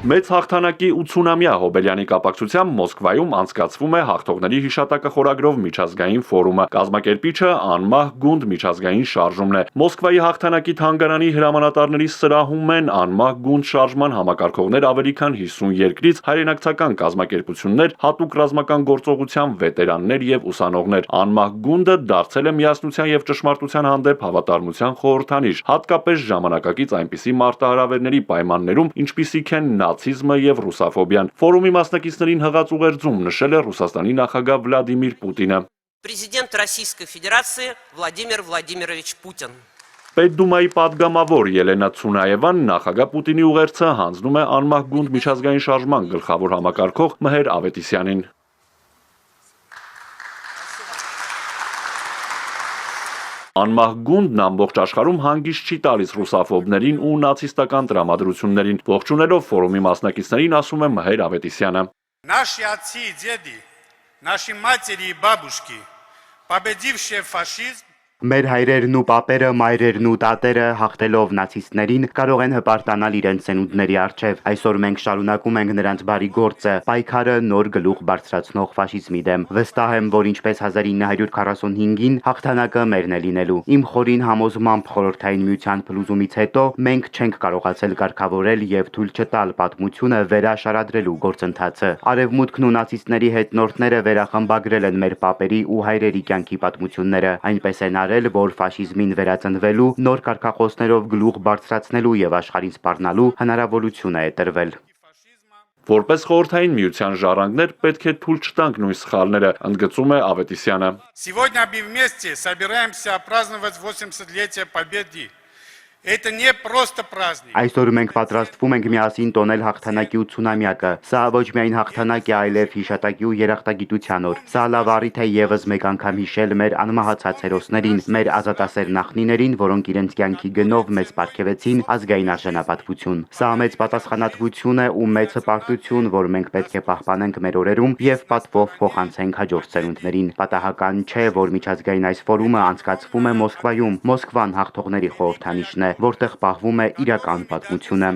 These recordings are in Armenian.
Մեծ հաղթանակի 80-ամյա հոբելյանի կապակցությամբ Մոսկվայում անցկացվում է հաղթողների հիշատակը խորագրով միջազգային ֆորումը։ Կազմակերպիչը անմահ գունդ միջազգային շարժումն է։ Մոսկվայի հաղթանակի թանգարանի հրամանատարների սրահում են անմահ գունդ շարժման համակարգողներ ավելի քան 50 երկրից, հայրենակցական կազմակերպություններ, հատուկ ռազմական գործողության վետերաններ եւ ուսանողներ։ Անմահ գունդը դարձել է միասնության եւ ճշմարտության հանդեպ հավատարմության խորհրդանիշ, հատկապես ժամանակակից այնպիսի մարտահրավերների պայմաններում, ինչպիսիք են նացիզմը եւ ռուսաֆոբիան։ Ֆորումի մասնակիցներին հղած ուղերձում նշել է Ռուսաստանի նախագահ Վլադիմիր Պուտինը։ Президент Российской Федерации Владимир Владимирович Путин. Պետդումայի падգամավոր Ելենա Ցունաևան նախագահ Պուտինի ուղերձը հանձնում է անմահ գունդ միջազգային շարժման գլխավոր համակարգող Մհեր Ավետիսյանին։ Անմահ գունդն ամբողջ աշխարհում հանգիստ չի տալիս ռուսաֆոբներին ու նացիստական տրամադրություններին։ Ողջունելով ֆորումի մասնակիցներին ասում է Մհեր Ավետիսյանը. Наши отцы и деды, наши матери и бабушки, победившие фашизм, Մեր հայրերն ու պապերը, մայրերն ու տատերը հաղթելով նացիստներին կարող են հպարտանալ իրենց սենունդների առջև։ Այսօր մենք շարունակում ենք նրանց բարի գործը, պայքարը նոր գլուխ բարձրացնող ֆաշիզմի դեմ։ Վստահ եմ, որ ինչպես 1945-ին հաղթանակը մերն է լինելու։ Իմ խորին համոզմամբ Խորհրդային Միության փլուզումից հետո մենք չենք կարողացել կարգավորել եւ թույլ չտալ պատմությունը վերաշարադրելու գործընթացը։ Արևմուտքն ու նացիստների հետնորդները վերախմբագրել են մեր պապերի ու հայրերի կյանքի պատմությունները, այնպես են արել, որ ֆաշիզմին վերածնվելու, նոր կարգախոսներով գլուխ բարձրացնելու եւ աշխարհին սպառնալու հնարավորություն է տրվել։ Որպես Խորհրդային Միության ժառանգներ պետք է թույլ չտանք նույն սխալները, ընդգծում է Ավետիսյանը։ Сегодня мы вместе собираемся праздновать 80-летие Победы. Это не просто праздник. Այսօր մենք պատրաստվում ենք միասին տոնել հաղթանակի 80-ամյակը։ Սա ոչ միայն հաղթանակ է, այլև հիշատակի ու երախտագիտության օր։ Սա լավ առիթ է եւս մեկ անգամ հիշել մեր անմահացած հերոսներին, մեր ազատասեր նախնիներին, որոնք իրենց կյանքի գնով մեզ պարգևեցին ազգային արժանապատվություն։ Սա մեծ պատասխանատվություն է ու մեծ հպարտություն, որ մենք պետք է պահպանենք մեր օրերում եւ պատվով փոխանցենք հաջորդ սերունդներին։ Պատահական չէ, որ միջազգային այս ֆորումը անցկացվում է Մոսկվայում։ Մոսկվան հաղթողների խորհրդանիշն է, որտեղ պահվում է իրական պատմությունը։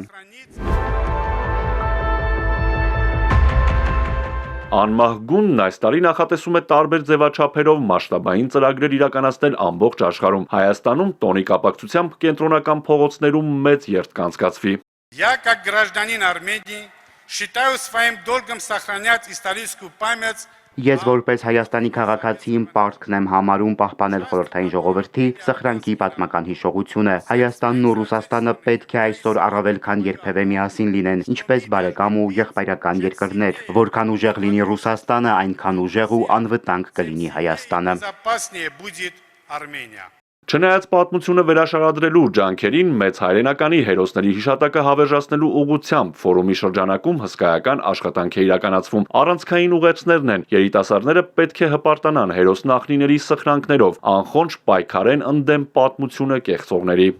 Անմահ գունդն այս տարի նախատեսում է տարբեր ձևաչափերով մասշտաբային ծրագրեր իրականացնել ամբողջ աշխարհում։ Հայաստանում տոնի կապակցությամբ կենտրոնական փողոցներում մեծ երթ կանցկացվի։ Я, как гражданин Армении, считаю своим долгом сохранять историческую память. Ես որպես Հայաստանի քաղաքացի իմ պարտքն եմ համարում պահպանել խորհրդային ժողովրդի սխրանքի պատմական հիշողությունը։ Հայաստանն ու Ռուսաստանը պետք է այսօր առավել քան երբևէ միասին լինեն, ինչպես բարեկամ ու եղբայրական երկրներ։ Որքան ուժեղ լինի Ռուսաստանը, այնքան ուժեղ ու անվտանգ կլինի Հայաստանը։ Безопаснее будет Армения. Չնայած պատմությունը վերաշարադրելու ջանքերին, մեծ հայրենականի հերոսների հիշատակը հավերժացնելու ուղղությամբ ֆորումի շրջանակում հսկայական աշխատանք է իրականացվում։ Առանցքային ուղերձներն են, երիտասարդները պետք է հպարտանան հերոս նախնիների սխրանքներով, անխոնջ պայքարեն ընդդեմ պատմությունը կեղծողների։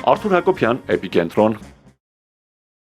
Արթուր Հակոբյան, Էպիկենտրոն։